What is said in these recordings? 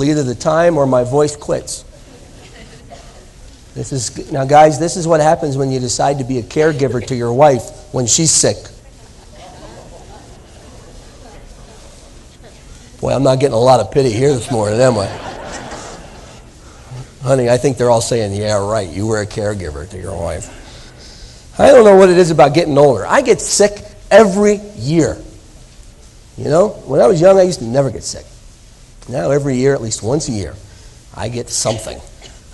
Either the time or my voice quits. Now, guys, this is what happens when you decide to be a caregiver to your wife when she's sick. Boy, I'm not getting a lot of pity here this morning, am I? Honey, I think they're all saying, yeah, right, you were a caregiver to your wife. I don't know what it is about getting older. I get sick every year. You know, when I was young, I used to never get sick. Now, every year, at least once a year, I get something.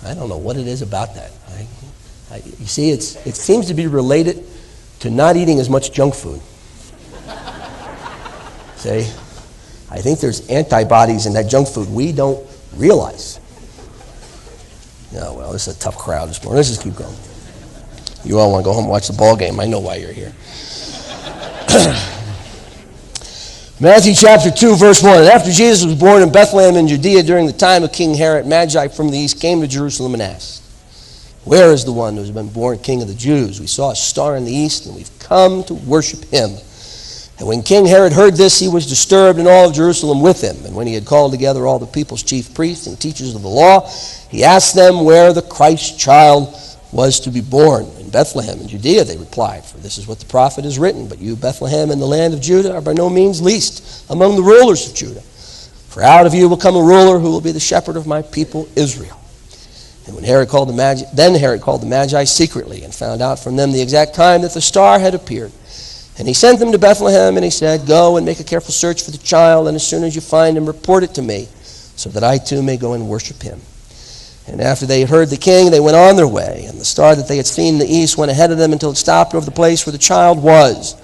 I don't know what it is about that. You see, it seems to be related to not eating as much junk food. See, I think there's antibodies in that junk food we don't realize. Oh, well, this is a tough crowd this morning. Let's just keep going. You all want to go home and watch the ball game. I know why you're here. Matthew chapter 2, verse 1. And after Jesus was born in Bethlehem in Judea during the time of King Herod, Magi from the east came to Jerusalem and asked, "Where is the one who has been born King of the Jews? We saw a star in the east, and we've come to worship him." And when King Herod heard this, he was disturbed, and all of Jerusalem with him. And when he had called together all the people's chief priests and teachers of the law, he asked them where the Christ child was to be born. "In Bethlehem in Judea," they replied, "for this is what the prophet has written. But you, Bethlehem, in the land of Judah, are by no means least among the rulers of Judah. For out of you will come a ruler who will be the shepherd of my people Israel." And when Herod called the Magi secretly and found out from them the exact time that the star had appeared. And he sent them to Bethlehem, and he said, "Go and make a careful search for the child, and as soon as you find him, report it to me, so that I too may go and worship him." And after they had heard the king, they went on their way. And the star that they had seen in the east went ahead of them until it stopped over the place where the child was.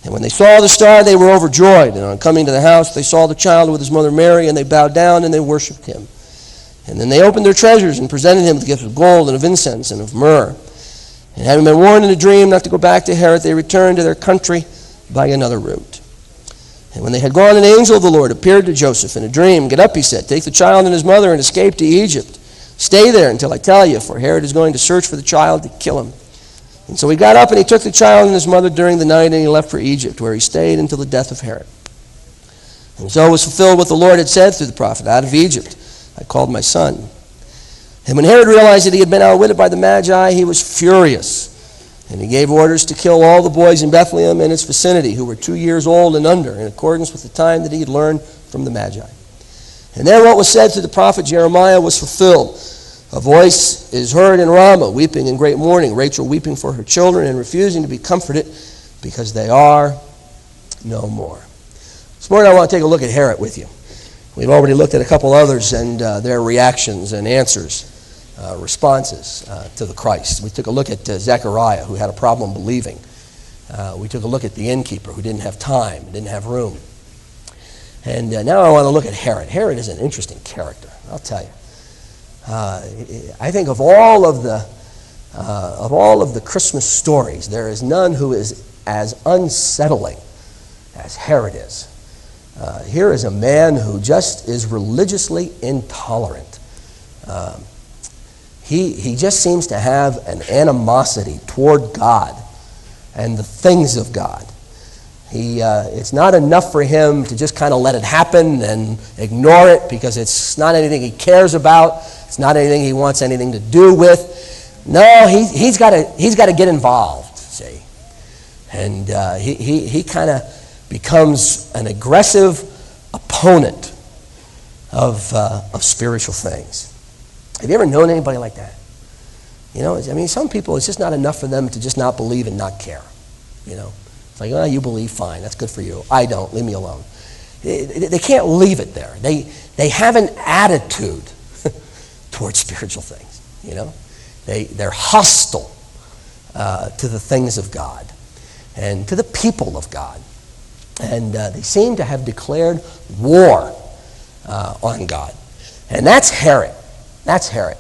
And when they saw the star, they were overjoyed. And on coming to the house, they saw the child with his mother Mary, and they bowed down and they worshipped him. And then they opened their treasures and presented him with gifts of gold and of incense and of myrrh. And having been warned in a dream not to go back to Herod, they returned to their country by another route. And when they had gone, an angel of the Lord appeared to Joseph in a dream. "Get up," he said, "take the child and his mother and escape to Egypt. Stay there until I tell you, for Herod is going to search for the child to kill him." And so he got up and he took the child and his mother during the night, and he left for Egypt, where he stayed until the death of Herod. And so was fulfilled what the Lord had said through the prophet, "Out of Egypt I called my son." And when Herod realized that he had been outwitted by the Magi, he was furious. And he gave orders to kill all the boys in Bethlehem and its vicinity who were 2 years old and under, in accordance with the time that he had learned from the Magi. And then what was said through the prophet Jeremiah was fulfilled. "A voice is heard in Ramah, weeping in great mourning, Rachel weeping for her children and refusing to be comforted because they are no more." This morning I want to take a look at Herod with you. We've already looked at a couple others and their reactions and answers, responses to the Christ. We took a look at Zechariah, who had a problem believing. We took a look at the innkeeper, who didn't have time, didn't have room. And now I want to look at Herod. Herod is an interesting character, I'll tell you. I think of all of the Christmas stories, there is none who is as unsettling as Herod is. Here is a man who just is religiously intolerant. He just seems to have an animosity toward God and the things of God. It's not enough for him to just kind of let it happen and ignore it because it's not anything he cares about. It's not anything he wants anything to do with. No, he's got to get involved, see. And he kind of becomes an aggressive opponent of spiritual things. Have you ever known anybody like that? You know, I mean, some people, it's just not enough for them to just not believe and not care. You know, it's like, oh, you believe, fine, that's good for you. I don't, leave me alone. They can't leave it there. They have an attitude towards spiritual things. You know, they're hostile to the things of God and to the people of God, and they seem to have declared war on God, and that's Herod. That's Herod.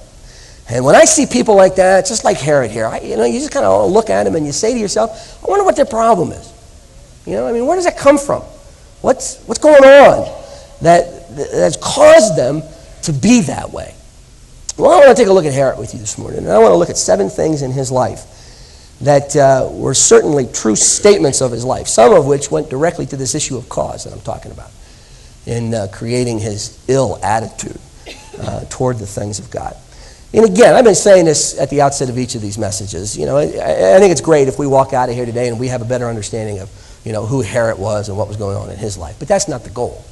And when I see people like that, just like Herod here, you just kind of look at him and you say to yourself, I wonder what their problem is. You know, I mean, where does that come from? What's going on that's caused them to be that way? Well, I want to take a look at Herod with you this morning, and I want to look at 7 things in his life that were certainly true statements of his life, some of which went directly to this issue of cause that I'm talking about in creating his ill attitude. toward the things of God. And again, I've been saying this at the outset of each of these messages. You know, I think it's great if we walk out of here today and we have a better understanding of, you know, who Herod was and what was going on in his life. But that's not the goal.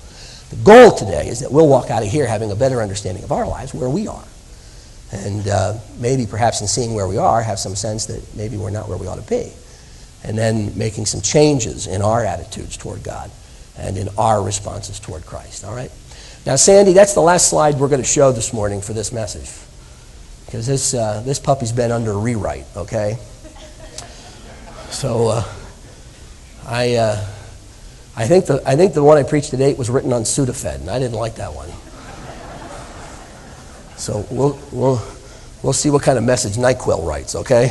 The goal today is that we'll walk out of here having a better understanding of our lives, where we are. And maybe perhaps in seeing where we are, have some sense that maybe we're not where we ought to be. And then making some changes in our attitudes toward God and in our responses toward Christ, all right? Now, Sandy, that's the last slide we're going to show this morning for this message. Because this puppy's been under rewrite, okay? So I think the one I preached today was written on Sudafed, and I didn't like that one. So we'll see what kind of message NyQuil writes, okay?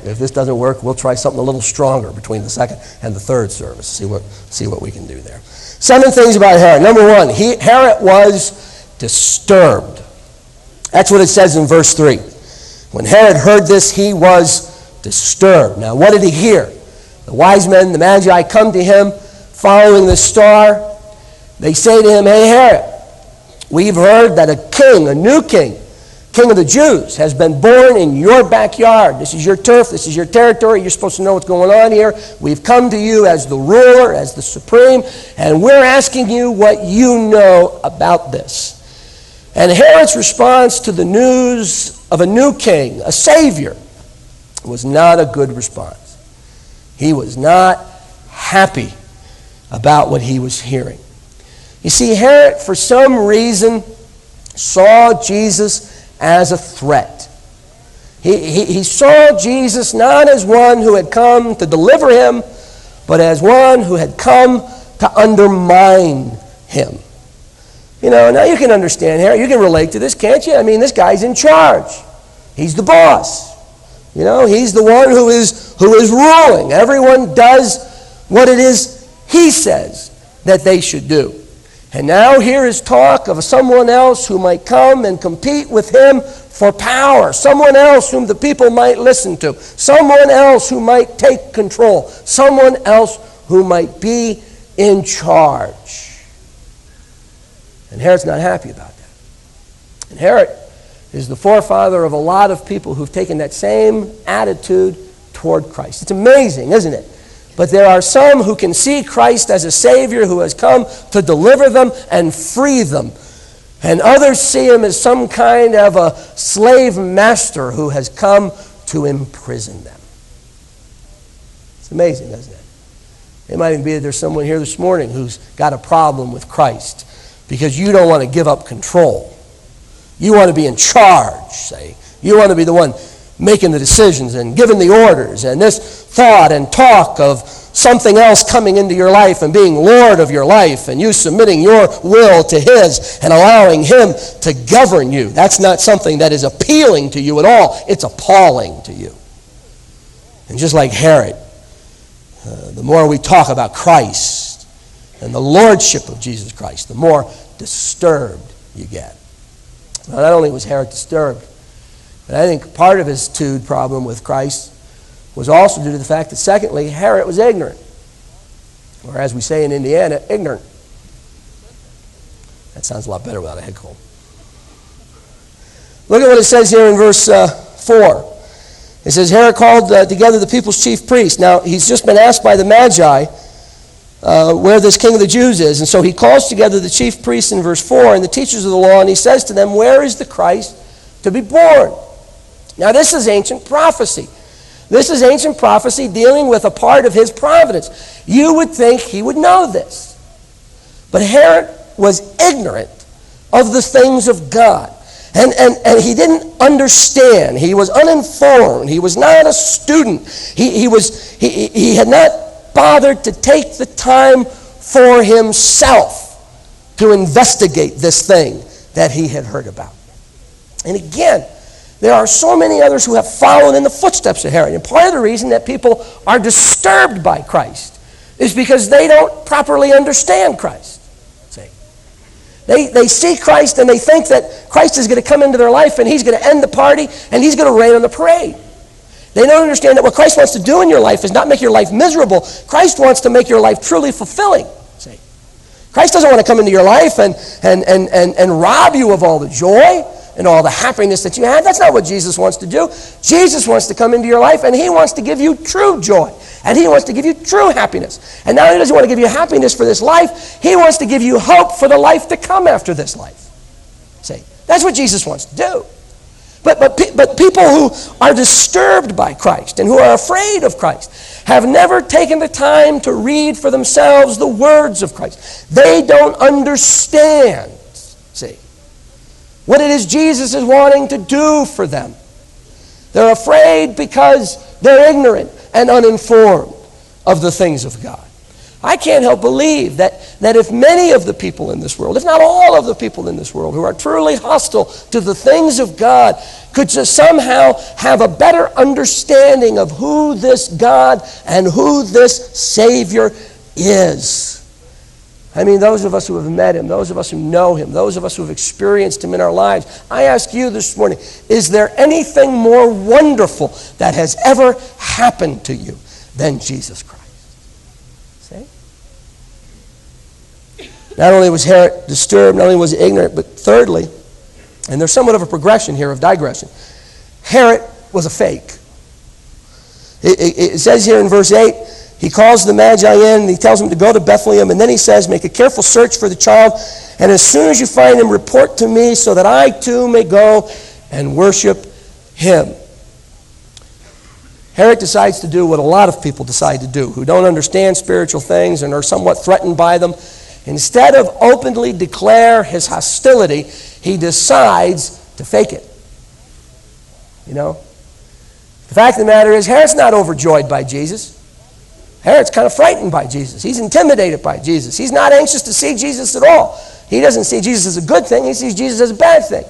If this doesn't work, we'll try something a little stronger between the second and the third service. See what we can do there. 7 things about Herod. Number 1, Herod was disturbed. That's what it says in verse 3. When Herod heard this, he was disturbed. Now, what did he hear? The wise men, the Magi, come to him following the star. They say to him, "Hey, Herod, we've heard that a new king of the Jews, has been born in your backyard. This is your turf. This is your territory. You're supposed to know what's going on here. We've come to you as the ruler, as the supreme, and we're asking you what you know about this." And Herod's response to the news of a new king, a savior, was not a good response. He was not happy about what he was hearing. You see, Herod, for some reason, saw Jesus as a threat. He saw Jesus not as one who had come to deliver him, but as one who had come to undermine him. You know, now you can understand Herod. You can relate to this, can't you? I mean, this guy's in charge. He's the boss. You know, he's the one who is ruling. Everyone does what it is he says that they should do. And now here is talk of someone else who might come and compete with him for power. Someone else whom the people might listen to. Someone else who might take control. Someone else who might be in charge. And Herod's not happy about that. And Herod is the forefather of a lot of people who've taken that same attitude toward Christ. It's amazing, isn't it? But there are some who can see Christ as a Savior who has come to deliver them and free them. And others see him as some kind of a slave master who has come to imprison them. It's amazing, isn't it? It might even be that there's someone here this morning who's got a problem with Christ because you don't want to give up control. You want to be in charge, say. You want to be the one making the decisions and giving the orders, and this thought and talk of something else coming into your life and being Lord of your life and you submitting your will to His and allowing Him to govern you. That's not something that is appealing to you at all. It's appalling to you. And just like Herod, the more we talk about Christ and the lordship of Jesus Christ, the more disturbed you get. Now, not only was Herod disturbed, but I think part of his problem with Christ was also due to the fact that, secondly, Herod was ignorant. Or as we say in Indiana, ignorant. That sounds a lot better without a head cold. Look at what it says here in verse 4. It says, Herod called together the people's chief priests. Now, he's just been asked by the Magi where this king of the Jews is. And so he calls together the chief priests in verse 4 and the teachers of the law, and he says to them, where is the Christ to be born? Now, this is ancient prophecy. This is ancient prophecy dealing with a part of his providence. You would think he would know this. But Herod was ignorant of the things of God. And he didn't understand. He was uninformed. He was not a student. He had not bothered to take the time for himself to investigate this thing that he had heard about. And again, there are so many others who have followed in the footsteps of Herod. And part of the reason that people are disturbed by Christ is because they don't properly understand Christ. See? They see Christ and they think that Christ is going to come into their life and he's going to end the party and he's going to rain on the parade. They don't understand that what Christ wants to do in your life is not make your life miserable. Christ wants to make your life truly fulfilling. See? Christ doesn't want to come into your life and rob you of all the joy and all the happiness that you had. That's not what Jesus wants to do. Jesus wants to come into your life, and he wants to give you true joy. And he wants to give you true happiness. And not only does he want to give you happiness for this life, he wants to give you hope for the life to come after this life. See, that's what Jesus wants to do. But people who are disturbed by Christ and who are afraid of Christ have never taken the time to read for themselves the words of Christ. They don't understand, see, what it is Jesus is wanting to do for them. They're afraid because they're ignorant and uninformed of the things of God. I can't help believe that if many of the people in this world, if not all of the people in this world who are truly hostile to the things of God, could just somehow have a better understanding of who this God and who this Savior is. I mean, those of us who have met him, those of us who know him, those of us who have experienced him in our lives, I ask you this morning, is there anything more wonderful that has ever happened to you than Jesus Christ? See? Not only was Herod disturbed, not only was he ignorant, but thirdly, and there's somewhat of a progression here of digression, Herod was a fake. It says here in verse 8, he calls the Magi in and he tells them to go to Bethlehem, and then he says, make a careful search for the child, and as soon as you find him, report to me so that I too may go and worship him. Herod decides to do what a lot of people decide to do who don't understand spiritual things and are somewhat threatened by them. Instead of openly declare his hostility, he decides to fake it. You know? The fact of the matter is, Herod's not overjoyed by Jesus. Herod's kind of frightened by Jesus. He's intimidated by Jesus. He's not anxious to see Jesus at all. He doesn't see Jesus as a good thing. He sees Jesus as a bad thing.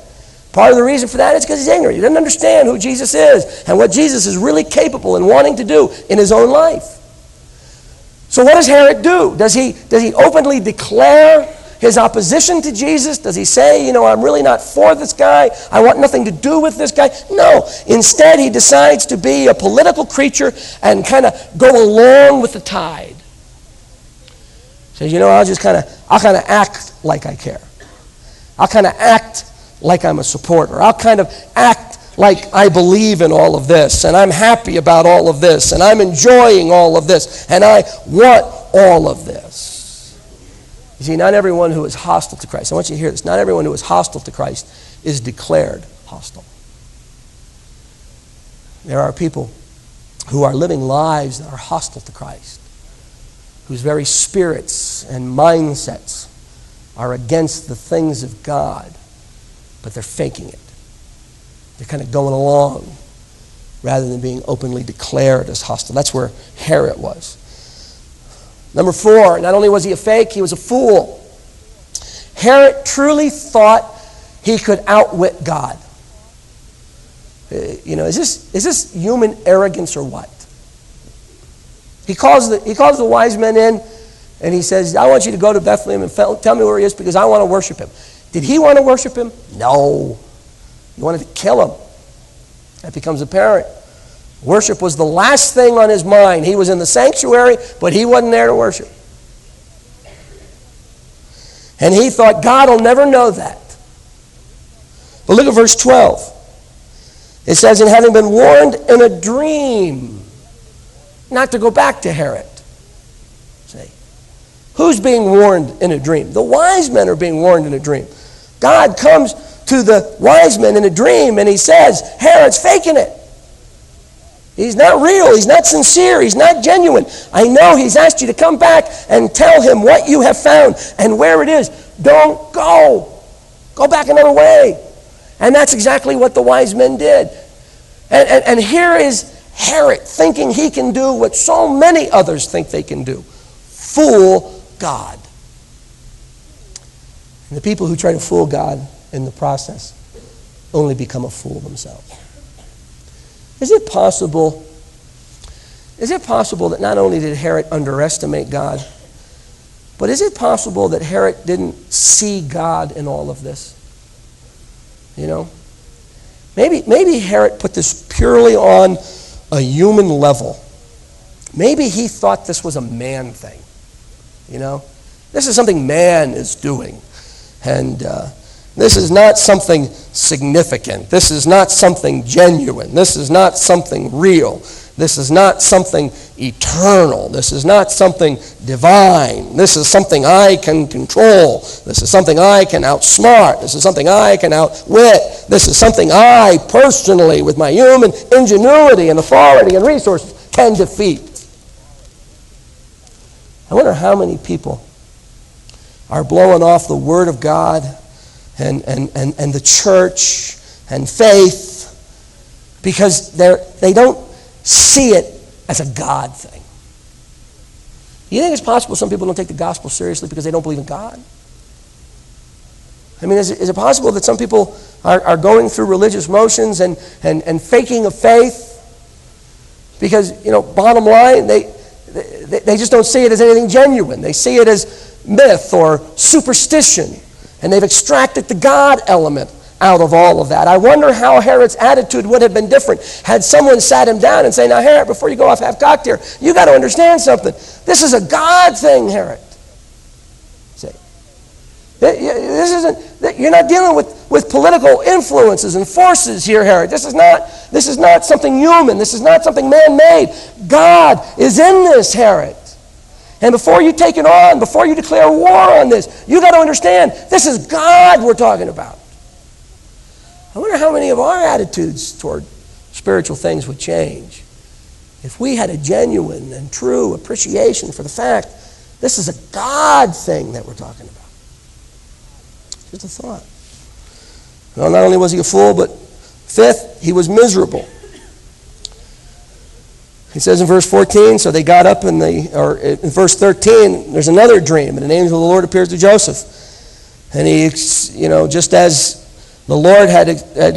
Part of the reason for that is because he's ignorant. He doesn't understand who Jesus is and what Jesus is really capable and wanting to do in his own life. So what does Herod do? Does he openly declare his opposition to Jesus? Does he say, I'm really not for this guy. I want nothing to do with this guy? No. Instead, he decides to be a political creature and kind of go along with the tide. Says, I'll kind of act like I care. I'll kind of act like I'm a supporter. I'll kind of act like I believe in all of this, and I'm happy about all of this, and I'm enjoying all of this, and I want all of this. You see, not everyone who is hostile to Christ, I want you to hear this, not everyone who is hostile to Christ is declared hostile. There are people who are living lives that are hostile to Christ, whose very spirits and mindsets are against the things of God, but they're faking it. They're kind of going along rather than being openly declared as hostile. That's where Herod was. Number 4, not only was he a fake, he was a fool. Herod truly thought he could outwit God. Is this human arrogance or what? He calls the wise men in and he says, I want you to go to Bethlehem and tell me where he is because I want to worship him. Did he want to worship him? No. He wanted to kill him. That becomes apparent. Worship was the last thing on his mind. He was in the sanctuary, but he wasn't there to worship. And he thought, God will never know that. But look at verse 12. It says, and having been warned in a dream, not to go back to Herod. See? Who's being warned in a dream? The wise men are being warned in a dream. God comes to the wise men in a dream and he says, Herod's faking it. He's not real. He's not sincere. He's not genuine. I know he's asked you to come back and tell him what you have found and where it is. Don't go. Go back another way. And that's exactly what the wise men did. And here is Herod thinking he can do what so many others think they can do. Fool God. And the people who try to fool God in the process only become a fool themselves. Is it possible that not only did Herod underestimate God, but is it possible that Herod didn't see God in all of this? Maybe Herod put this purely on a human level. Maybe he thought this was a man thing. This is something man is doing. And this is not something significant. This is not something genuine. This is not something real. This is not something eternal. This is not something divine. This is something I can control. This is something I can outsmart. This is something I can outwit. This is something I personally, with my human ingenuity and authority and resources, can defeat. I wonder how many people are blowing off the Word of God and the church and faith because they don't see it as a God thing. You think it's possible some people don't take the gospel seriously because they don't believe in God? I mean, is it possible that some people are going through religious motions and faking a faith because, bottom line, they just don't see it as anything genuine. They see it as myth or superstition, and they've extracted the God element out of all of that. I wonder how Herod's attitude would have been different had someone sat him down and say, "Now, Herod, before you go off half-cocked here, you got to understand something. This is a God thing, Herod." See, this isn't. You're not dealing with political influences and forces here, Herod. This is not something human. This is not something man-made. God is in this, Herod. And before you take it on, before you declare war on this, you got to understand this is God we're talking about. I wonder how many of our attitudes toward spiritual things would change if we had a genuine and true appreciation for the fact this is a God thing that we're talking about. Just a thought. Well, not only was he a fool, but fifth, he was miserable. He says in verse 14, so they got up in verse 13, there's another dream, and an angel of the Lord appears to Joseph. And he, just as the Lord had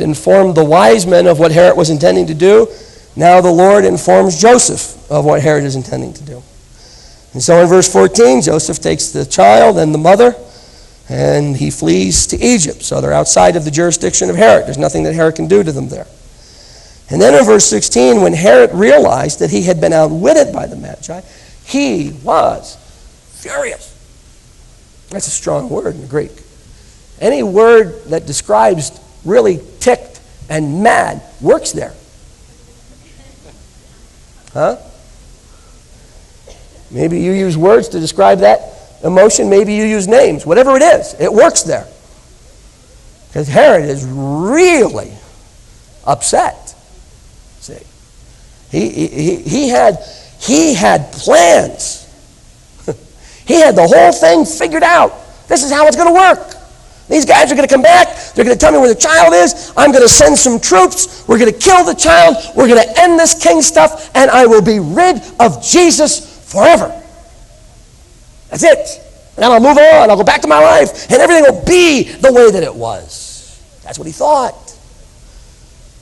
informed the wise men of what Herod was intending to do, now the Lord informs Joseph of what Herod is intending to do. And so in verse 14, Joseph takes the child and the mother, and he flees to Egypt. So they're outside of the jurisdiction of Herod. There's nothing that Herod can do to them there. And then in verse 16, when Herod realized that he had been outwitted by the Magi, he was furious. That's a strong word in the Greek. Any word that describes really ticked and mad works there. Huh? Maybe you use words to describe that emotion. Maybe you use names. Whatever it is, it works there. Because Herod is really upset. See, he had plans. He had the whole thing figured out. This is how it's going to work. These guys are going to come back. They're going to tell me where the child is. I'm going to send some troops. We're going to kill the child. We're going to end this king stuff, and I will be rid of Jesus forever. That's it. And I'll move on. I'll go back to my life, and everything will be the way that it was. That's what he thought.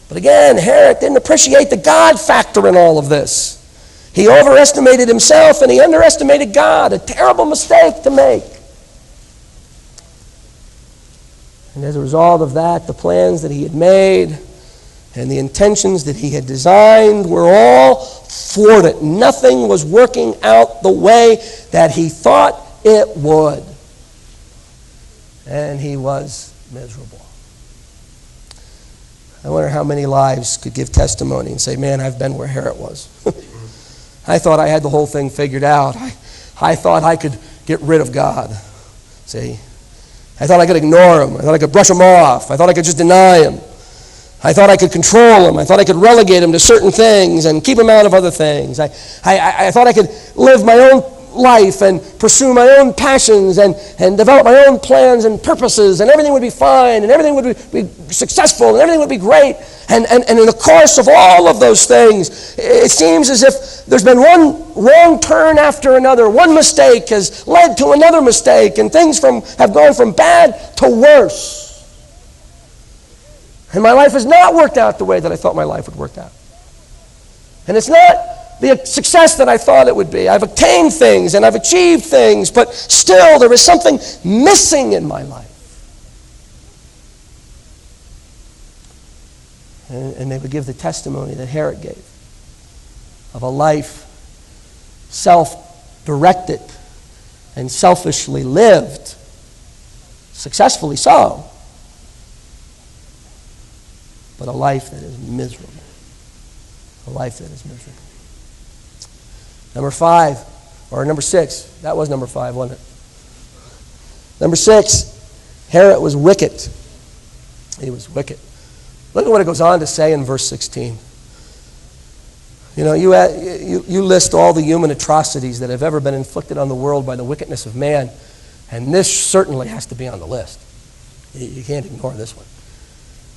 But again, Herod didn't appreciate the God factor in all of this. He overestimated himself, and he underestimated God. A terrible mistake to make. And as a result of that, the plans that he had made and the intentions that he had designed were all thwarted. Nothing was working out the way that he thought it would. And he was miserable. I wonder how many lives could give testimony and say, man, I've been where Herod was. I thought I had the whole thing figured out. I thought I could get rid of God. See? I thought I could ignore him. I thought I could brush him off. I thought I could just deny him. I thought I could control him. I thought I could relegate him to certain things and keep him out of other things. I thought I could live my own life and pursue my own passions and develop my own plans and purposes, and everything would be fine, and everything would be successful, and everything would be great. And in the course of all of those things, it seems as if there's been one wrong turn after another. One mistake has led to another mistake, and things have gone from bad to worse. And my life has not worked out the way that I thought my life would work out. And it's not the success that I thought it would be. I've attained things and I've achieved things, but still there is something missing in my life. And they would give the testimony that Herod gave of a life self-directed, and selfishly lived, successfully so, but a life that is miserable. A life that is miserable. Number 6. That was number 5, wasn't it? Number 6, Herod was wicked. He was wicked. Look at what it goes on to say in verse 16. You know, you list all the human atrocities that have ever been inflicted on the world by the wickedness of man, and this certainly has to be on the list. You can't ignore this one.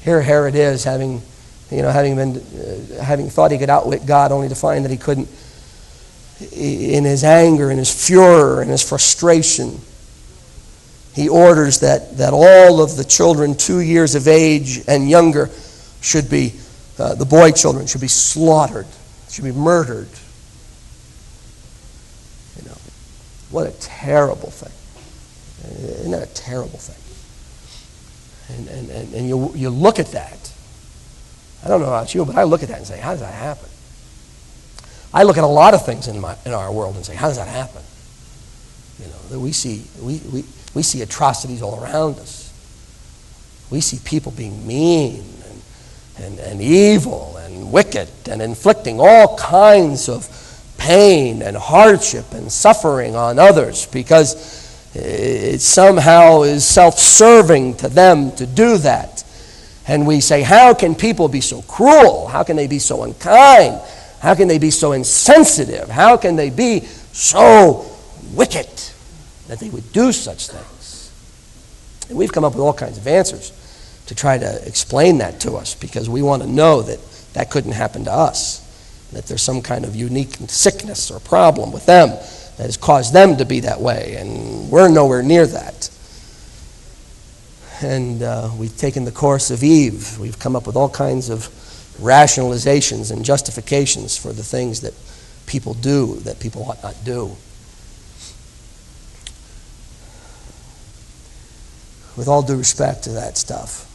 Here Herod is, having thought he could outwit God, only to find that he couldn't. In his anger, in his furor, in his frustration, he orders that all of the children 2 years of age and younger should be, the boy children should be slaughtered, should be murdered. You know, what a terrible thing. Isn't that a terrible thing? And you look at that. I don't know about you, but I look at that and say, how does that happen? I look at a lot of things in our world and say, how does that happen? You know, that we see atrocities all around us. We see people being mean and evil and wicked and inflicting all kinds of pain and hardship and suffering on others because it somehow is self-serving to them to do that. And we say, how can people be so cruel? How can they be so unkind? How can they be so insensitive? How can they be so wicked that they would do such things? And we've come up with all kinds of answers to try to explain that to us because we want to know that that couldn't happen to us, that there's some kind of unique sickness or problem with them that has caused them to be that way, and we're nowhere near that. And we've taken the course of Eve. We've come up with all kinds of rationalizations and justifications for the things that people do that people ought not do. With all due respect to that stuff,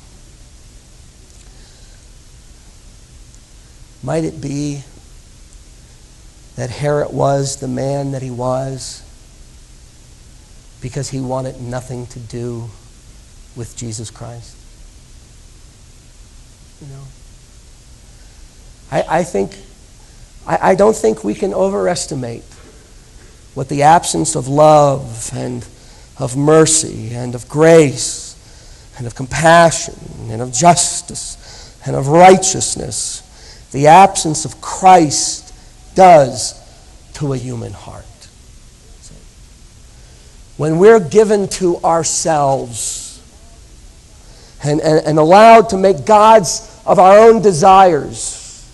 might it be that Herod was the man that he was because he wanted nothing to do with Jesus Christ? You know, I don't think we can overestimate what the absence of love and of mercy and of grace and of compassion and of justice and of righteousness, the absence of Christ does to a human heart. When we're given to ourselves and allowed to make gods of our own desires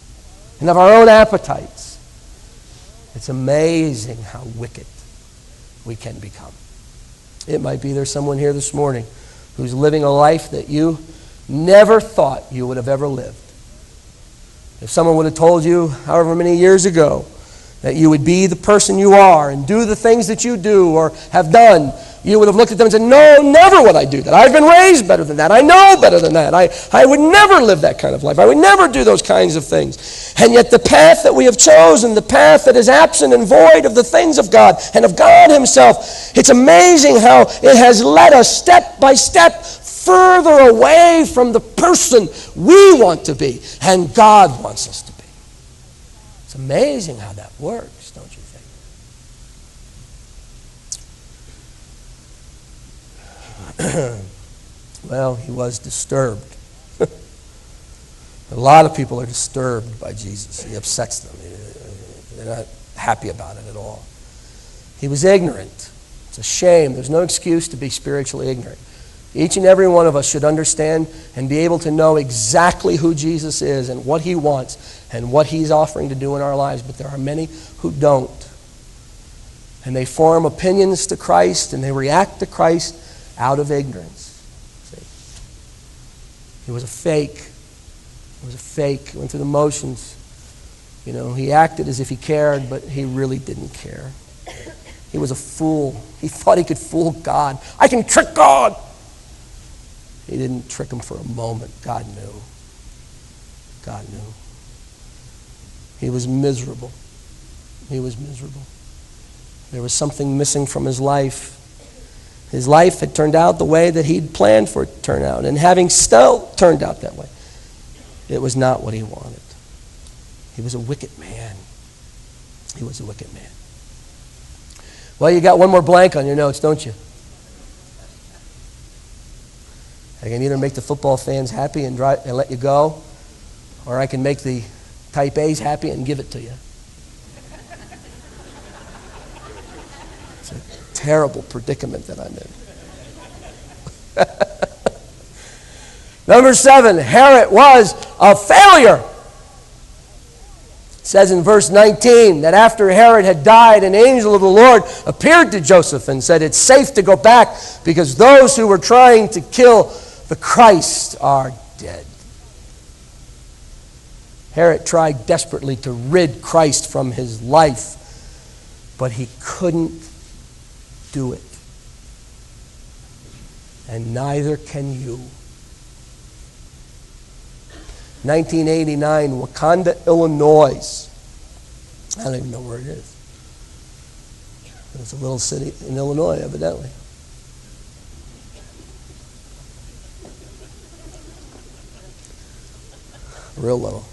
and of our own appetites, it's amazing how wicked we can become. It might be there's someone here this morning who's living a life that you never thought you would have ever lived. If someone would have told you however many years ago that you would be the person you are and do the things that you do or have done, you would have looked at them and said, no, never would I do that. I've been raised better than that. I know better than that. I would never live that kind of life. I would never do those kinds of things. And yet the path that we have chosen, the path that is absent and void of the things of God and of God Himself, it's amazing how it has led us step by step further away from the person we want to be and God wants us to be. It's amazing how that works, don't you think? Well, he was disturbed. A lot of people are disturbed by Jesus. He upsets them. They're not happy about it at all. He was ignorant. It's a shame. There's no excuse to be spiritually ignorant. Each and every one of us should understand and be able to know exactly who Jesus is and what He wants and what He's offering to do in our lives, but there are many who don't. And they form opinions to Christ and they react to Christ out of ignorance. See? He was a fake. He was a fake. He went through the motions. You know, he acted as if he cared, but he really didn't care. He was a fool. He thought he could fool God. I can trick God. He didn't trick him for a moment. God knew. God knew. He was miserable. He was miserable. There was something missing from his life. His life had turned out the way that he'd planned for it to turn out. And having still turned out that way, it was not what he wanted. He was a wicked man. He was a wicked man. Well, you got one more blank on your notes, don't you? I can either make the football fans happy and let you go, or I can make the type A's happy and give it to you. It's a terrible predicament that I'm in. Number 7, Herod was a failure. It says in verse 19 that after Herod had died, an angel of the Lord appeared to Joseph and said, "It's safe to go back because those who were trying to kill the Christ are dead." Herod tried desperately to rid Christ from his life, but he couldn't do it. And neither can you. 1989, Wauconda, Illinois. I don't even know where it is. It's a little city in Illinois, evidently. Real little.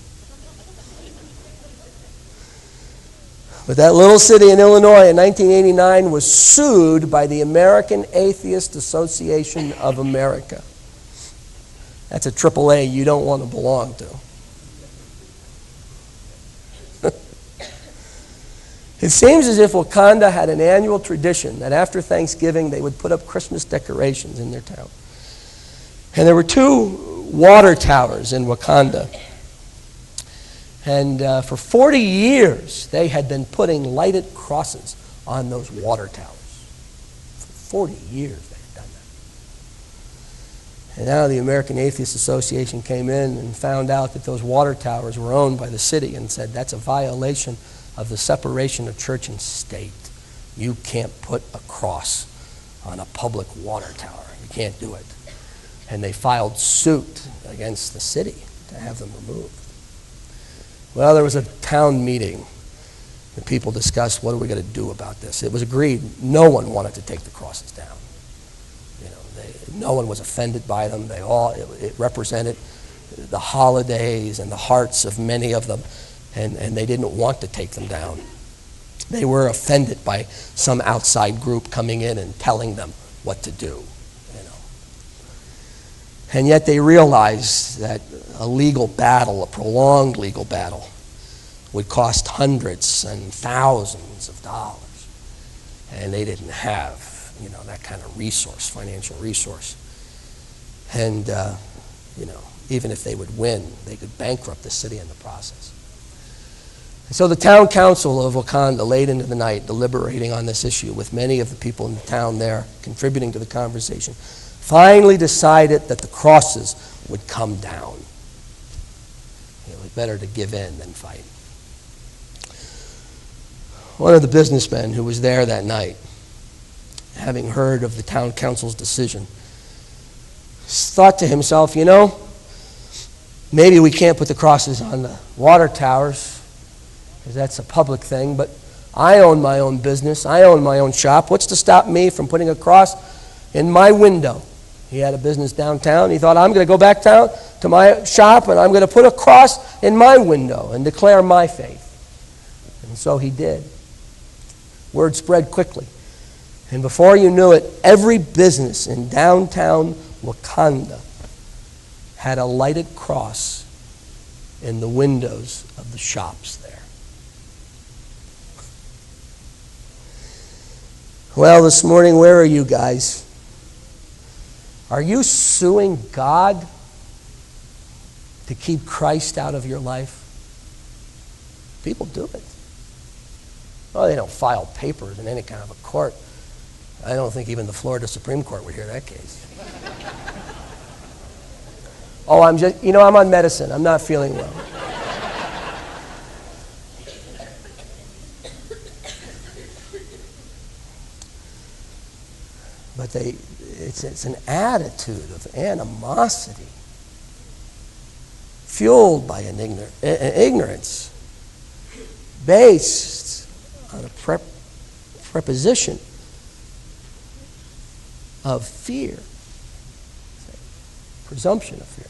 But that little city in Illinois in 1989 was sued by the American Atheist Association of America. That's a AAA you don't want to belong to. It seems as if Wauconda had an annual tradition that after Thanksgiving they would put up Christmas decorations in their town. And there were 2 water towers in Wauconda. And for 40 years they had been putting lighted crosses on those water towers. For 40 years they had done that. And now the American Atheist Association came in and found out that those water towers were owned by the city and said, "That's a violation of the separation of church and state. You can't put a cross on a public water tower. You can't do it." And they filed suit against the city to have them removed. Well, there was a town meeting. The people discussed, what are we going to do about this? It was agreed no one wanted to take the crosses down. No one was offended by them. It represented the holidays and the hearts of many of them, and they didn't want to take them down. They were offended by some outside group coming in and telling them what to do. And yet they realized that a legal battle, a prolonged legal battle, would cost hundreds and thousands of dollars. And they didn't have, that kind of resource, financial resource. And, even if they would win, they could bankrupt the city in the process. And so the town council of Wauconda, late into the night, deliberating on this issue with many of the people in the town there contributing to the conversation, finally decided that the crosses would come down. It was better to give in than fight. One of the businessmen who was there that night, having heard of the town council's decision, thought to himself, maybe we can't put the crosses on the water towers because that's a public thing, but I own my own business. I own my own shop. What's to stop me from putting a cross in my window? He had a business downtown. He thought, I'm going to go back down to my shop and I'm going to put a cross in my window and declare my faith. And so he did. Word spread quickly. And before you knew it, every business in downtown Wauconda had a lighted cross in the windows of the shops there. Well, this morning, where are you guys? Are you suing God to keep Christ out of your life? People do it. Well, they don't file papers in any kind of a court. I don't think even the Florida Supreme Court would hear that case. Oh, I'm on medicine. I'm not feeling well. But it's an attitude of animosity fueled by an ignorance based on a preposition of fear. Presumption of fear.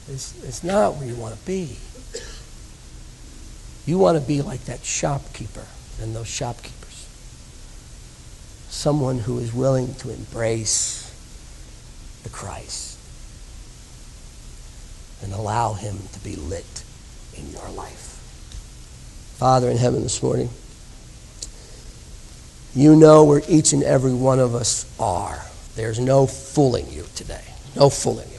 It's not where you want to be. You want to be like that shopkeeper and those shopkeepers. Someone who is willing to embrace the Christ and allow him to be lit in your life. Father in heaven, this morning, you know where each and every one of us are. There's no fooling you today. No fooling you.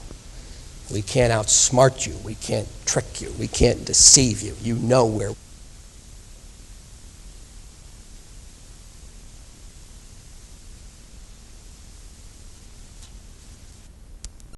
We can't outsmart you. We can't trick you. We can't deceive you. You know where